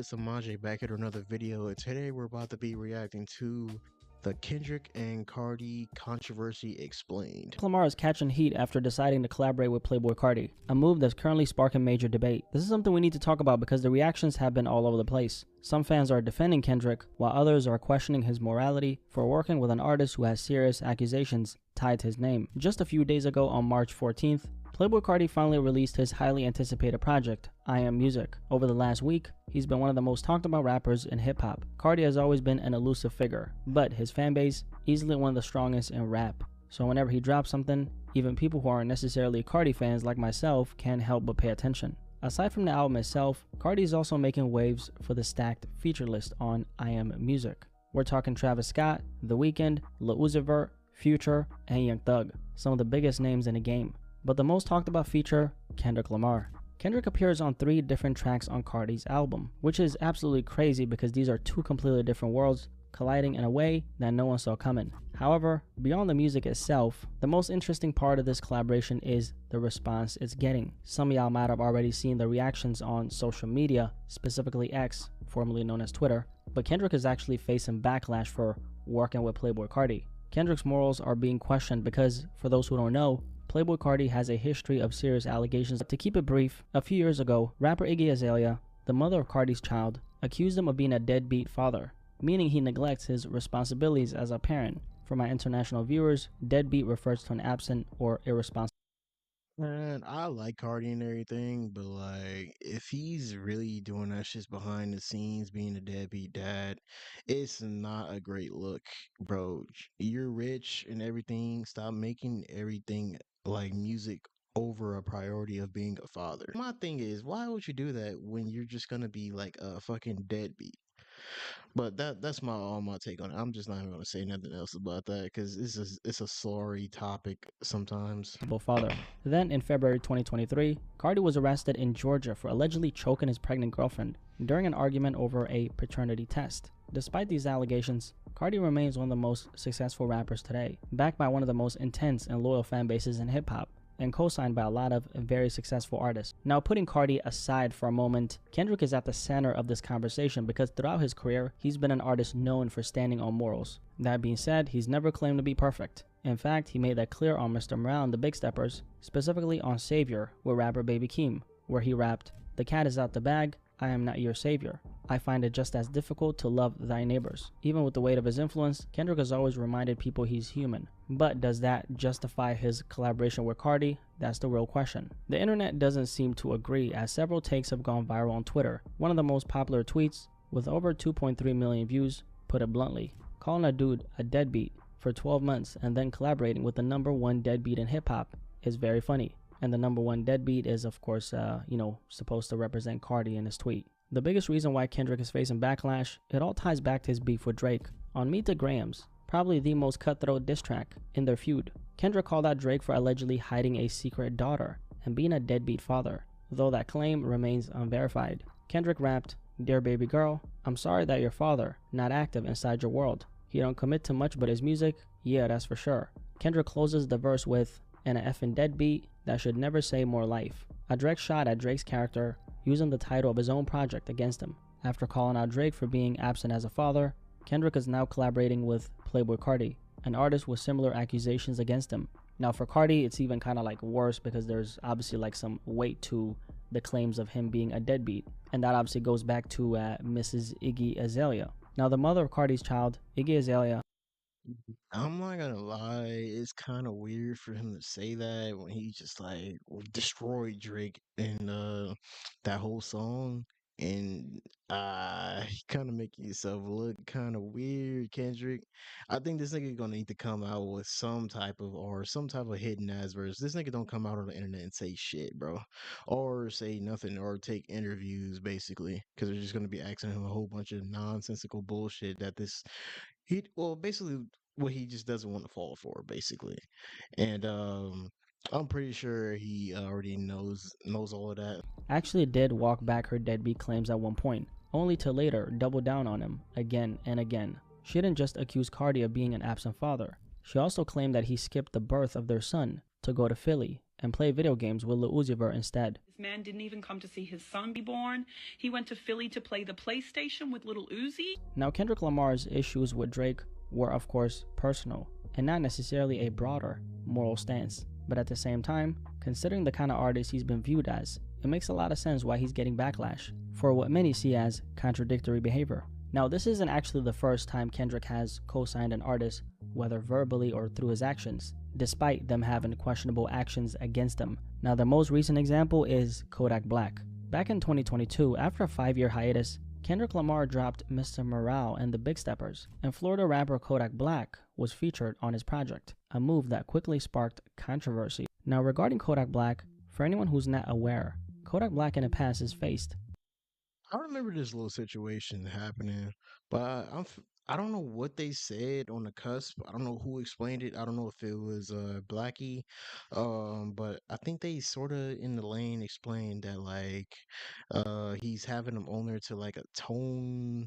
it's Amaje back at another video, and today we're about to be reacting to the Kendrick and Carti controversy explained. Kendrick Lamar is catching heat after deciding to collaborate with Playboi Carti, a move that's currently sparking major debate. This is something we need to talk about because the reactions have been all over the place. Some fans are defending Kendrick, while others are questioning his morality for working with an artist who has serious accusations tied to his name. Just a few days ago on March 14th, Playboi Carti finally released his highly anticipated project, I Am Music. Over the last week, he's been one of the most talked about rappers in hip-hop. Carti has always been an elusive figure, but his fanbase, easily one of the strongest in rap. So whenever he drops something, even people who aren't necessarily Carti fans like myself can't help but pay attention. Aside from the album itself, Carti is also making waves for the stacked feature list on I Am Music. We're talking Travis Scott, The Weeknd, Lil Uzi Vert, Future, and Young Thug, some of the biggest names in the game. But the most talked about feature, Kendrick Lamar. Kendrick appears on 3 different tracks on Carti's album, which is absolutely crazy because these are 2 completely different worlds colliding in a way that no one saw coming. However, beyond the music itself, the most interesting part of this collaboration is the response it's getting. Some of y'all might have already seen the reactions on social media, specifically X, formerly known as Twitter, but Kendrick is actually facing backlash for working with Playboi Carti. Kendrick's morals are being questioned because, for those who don't know, Playboi Carti has a history of serious allegations. To keep it brief, a few years ago, rapper Iggy Azalea, the mother of Carti's child, accused him of being a deadbeat father, meaning he neglects his responsibilities as a parent. For my international viewers, deadbeat refers to an absent or irresponsible. Man, I like Carti and everything, but like, if he's really doing that shit behind the scenes, being a deadbeat dad, it's not a great look, bro. You're rich and everything. Stop making everything like music over a priority of being a father. My thing is, why would you do that when you're just gonna be like a fucking deadbeat? But that's all my take on it. I'm just not even gonna say nothing else about that because it's a sorry topic sometimes. Father. Then, in February 2023, Carti was arrested in Georgia for allegedly choking his pregnant girlfriend during an argument over a paternity test. Despite these allegations, Carti remains one of the most successful rappers today, backed by one of the most intense and loyal fan bases in hip-hop, and co-signed by a lot of very successful artists. Now, putting Carti aside for a moment, Kendrick is at the center of this conversation because throughout his career, he's been an artist known for standing on morals. That being said, he's never claimed to be perfect. In fact, he made that clear on Mr. Morale and the Big Steppers, specifically on Savior with rapper Baby Keem, where he rapped, "The cat is out the bag, I am not your savior. I find it just as difficult to love thy neighbors." Even with the weight of his influence, Kendrick has always reminded people he's human. But does that justify his collaboration with Carti? That's the real question. The internet doesn't seem to agree, as several takes have gone viral on Twitter. One of the most popular tweets, with over 2.3 million views, put it bluntly: calling a dude a deadbeat for 12 months and then collaborating with the #1 deadbeat in hip-hop is very funny. And the #1 deadbeat is, of course, supposed to represent Carti in his tweet. The biggest reason why Kendrick is facing backlash, it all ties back to his beef with Drake. On Meet the Grahams, probably the most cutthroat diss track in their feud, Kendrick called out Drake for allegedly hiding a secret daughter and being a deadbeat father, though that claim remains unverified. Kendrick rapped, "Dear baby girl, I'm sorry that your father not active inside your world. He don't commit to much but his music, yeah, that's for sure." Kendrick closes the verse with, "And a effing deadbeat that should never say more life." A direct shot at Drake's character, using the title of his own project against him. After calling out Drake for being absent as a father, Kendrick is now collaborating with Playboi Carti, an artist with similar accusations against him. Now for Carti, it's even kind of like worse because there's obviously like some weight to the claims of him being a deadbeat, and that obviously goes back to Mrs. Iggy Azalea. Now the mother of Carti's child, Iggy Azalea, I'm not gonna lie, it's kind of weird for him to say that when he just like destroyed Drake in that whole song, and kind of making yourself look kind of weird, Kendrick. I think this nigga gonna need to come out with some type of hidden ass verse. This nigga don't come out on the internet and say shit, bro, or say nothing, or take interviews basically, because they're just gonna be asking him a whole bunch of nonsensical bullshit that this basically what he just doesn't want to fall for, basically. And I'm pretty sure he already knows all of that. actually did walk back her deadbeat claims at one point, only to later double down on him again and again. She didn't just accuse Carti of being an absent father. She also claimed that he skipped the birth of their son, to go to Philly and play video games with Lil Uzi Vert instead. This man didn't even come to see his son be born. He went to Philly to play the PlayStation with Lil Uzi. Now, Kendrick Lamar's issues with Drake were, of course, personal and not necessarily a broader moral stance. But at the same time, considering the kind of artist he's been viewed as, it makes a lot of sense why he's getting backlash for what many see as contradictory behavior. Now, this isn't actually the first time Kendrick has co-signed an artist, whether verbally or through his actions, despite them having questionable actions against them. Now, the most recent example is Kodak Black. Back in 2022, after a 5-year hiatus, Kendrick Lamar dropped Mr. Morale and the Big Steppers, and Florida rapper Kodak Black was featured on his project, a move that quickly sparked controversy. Now, regarding Kodak Black, for anyone who's not aware, Kodak Black in the past has faced. I remember this little situation happening, but I don't know what they said on the cusp. I don't know who explained it. I don't know if it was Blackie, but I think they sort of in the lane explained that like he's having him on there to like atone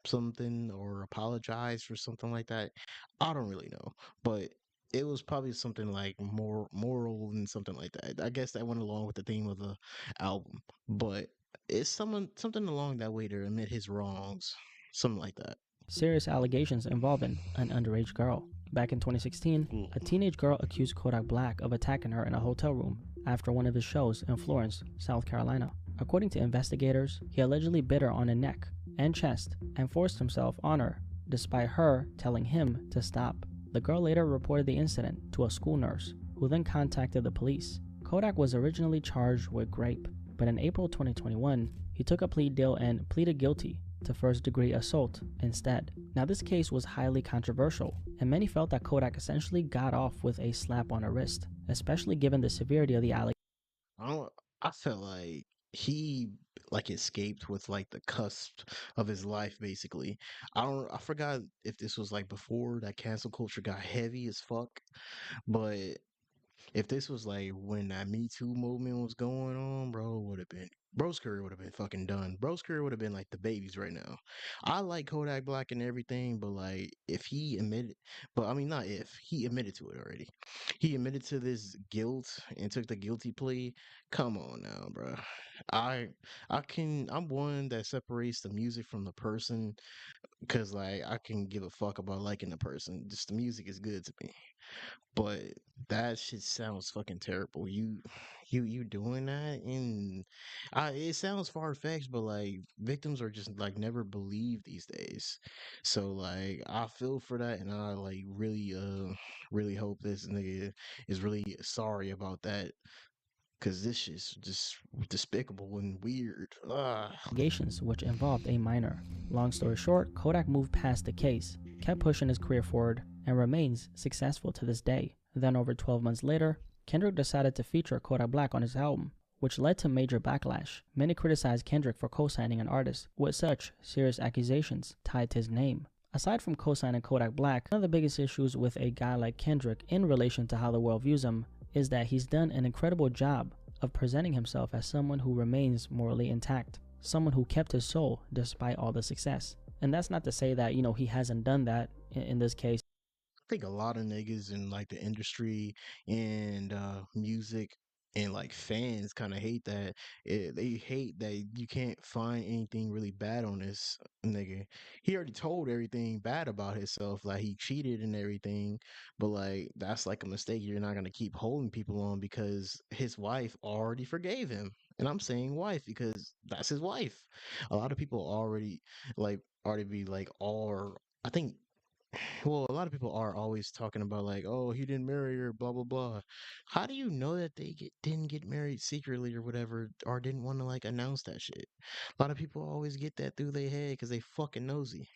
something or apologize for something like that. I don't really know, but it was probably something like more moral and something like that. I guess that went along with the theme of the album, but it's something along that way to admit his wrongs, something like that. Serious allegations involving an underage girl. Back in 2016, a teenage girl accused Kodak Black of attacking her in a hotel room after one of his shows in Florence, South Carolina. According to investigators, he allegedly bit her on the neck and chest and forced himself on her, despite her telling him to stop. The girl later reported the incident to a school nurse, who then contacted the police. Kodak was originally charged with rape, but in April 2021, he took a plea deal and pleaded guilty to first-degree assault instead. Now, this case was highly controversial, and many felt that Kodak essentially got off with a slap on the wrist, especially given the severity of the allegation. I felt like he like escaped with like the cusp of his life basically. I forgot if this was like before that cancel culture got heavy as fuck, but if this was like when that Me Too movement was going on, bro, would have been bro's career would have been fucking done. Bro's career would have been like the babies right now. I like Kodak Black and everything, but like if he admitted, but I mean not if he admitted to it already. He admitted to this guilt and took the guilty plea. Come on now, bro. I I'm one that separates the music from the person because like I can give a fuck about liking the person. Just the music is good to me. But that shit sounds fucking terrible. You doing that, and it sounds far fetched, but like victims are just like never believed these days. So like I feel for that, and I like really hope this nigga is really sorry about that, cause this shit's just despicable and weird. Ugh. Allegations which involved a minor. Long story short, Kodak moved past the case, kept pushing his career forward, and remains successful to this day. Then over 12 months later, Kendrick decided to feature Kodak Black on his album, which led to major backlash. Many criticized Kendrick for co-signing an artist with such serious accusations tied to his name. Aside from co-signing Kodak Black, one of the biggest issues with a guy like Kendrick in relation to how the world views him is that he's done an incredible job of presenting himself as someone who remains morally intact, someone who kept his soul despite all the success. And that's not to say that, he hasn't done that in this case. I think a lot of niggas in like the industry and music and like fans kind of hate that. They hate that you can't find anything really bad on this nigga. He already told everything bad about himself, like he cheated and everything. But like that's like a mistake you're not gonna keep holding people on because his wife already forgave him. And I'm saying wife because that's his wife. A lot of people already be like all I think well, a lot of people are always talking about like, oh, he didn't marry her, blah blah blah. How do you know that didn't get married secretly or whatever, or didn't want to like announce that shit? A lot of people always get that through their head because they fucking nosy.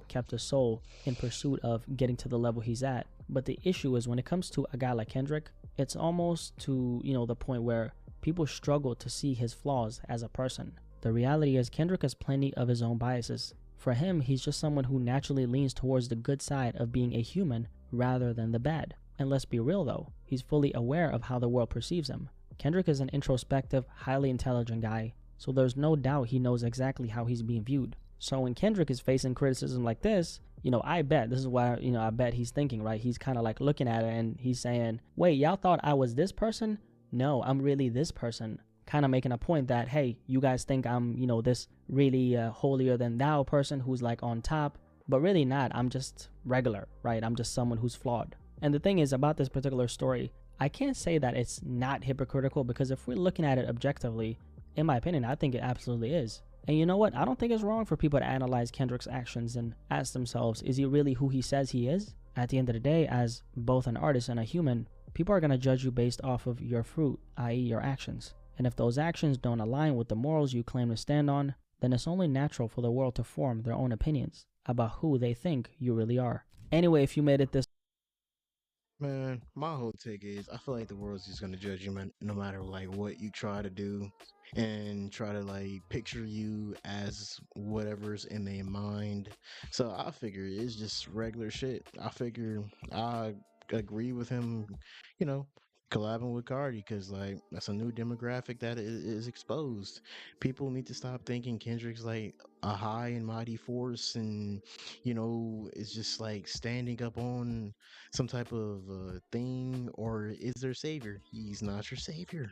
Kept his soul in pursuit of getting to the level he's at. But the issue is when it comes to a guy like Kendrick, it's almost to, the point where people struggle to see his flaws as a person. The reality is Kendrick has plenty of his own biases. For him, he's just someone who naturally leans towards the good side of being a human rather than the bad. And let's be real though, he's fully aware of how the world perceives him. Kendrick is an introspective, highly intelligent guy, so there's no doubt he knows exactly how he's being viewed. So when Kendrick is facing criticism like this, I bet this is what I bet he's thinking, right? He's kind of like looking at it and he's saying, wait, y'all thought I was this person? No, I'm really this person. Kind of making a point that, hey, you guys think I'm, this really holier than thou person who's like on top, but really not. I'm just regular, right? I'm just someone who's flawed. And the thing is about this particular story, I can't say that it's not hypocritical, because if we're looking at it objectively, in my opinion, I think it absolutely is. And you know what? I don't think it's wrong for people to analyze Kendrick's actions and ask themselves, is he really who he says he is? At the end of the day, as both an artist and a human, people are going to judge you based off of your fruit, i.e. your actions. And if those actions don't align with the morals you claim to stand on, then it's only natural for the world to form their own opinions about who they think you really are. Anyway, if you made it this Man, my whole take is I feel like the world's just gonna judge you, man, no matter like what you try to do and try to like picture you as whatever's in their mind. So I figure it's just regular shit. I figure I agree with him, you know, collabing with Cardi, because like that's a new demographic that is exposed. People need to stop thinking Kendrick's like a high and mighty force, and it's just like standing up on some type of thing, or is their savior. He's not your savior.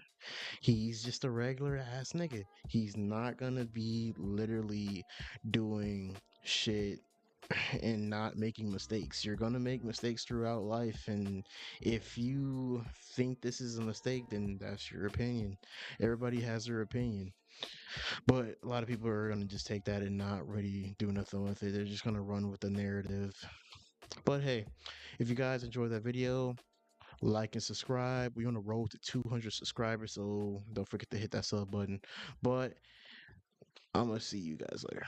He's just a regular ass nigga. He's not gonna be literally doing shit and not making mistakes. You're gonna make mistakes throughout life, and if you think this is a mistake, then that's your opinion. Everybody has their opinion, but a lot of people are gonna just take that and not really do nothing with it. They're just gonna run with the narrative. But hey, if you guys enjoyed that video, like and subscribe. We on the road to 200 subscribers, so don't forget to hit that sub button. But I'm gonna see you guys later.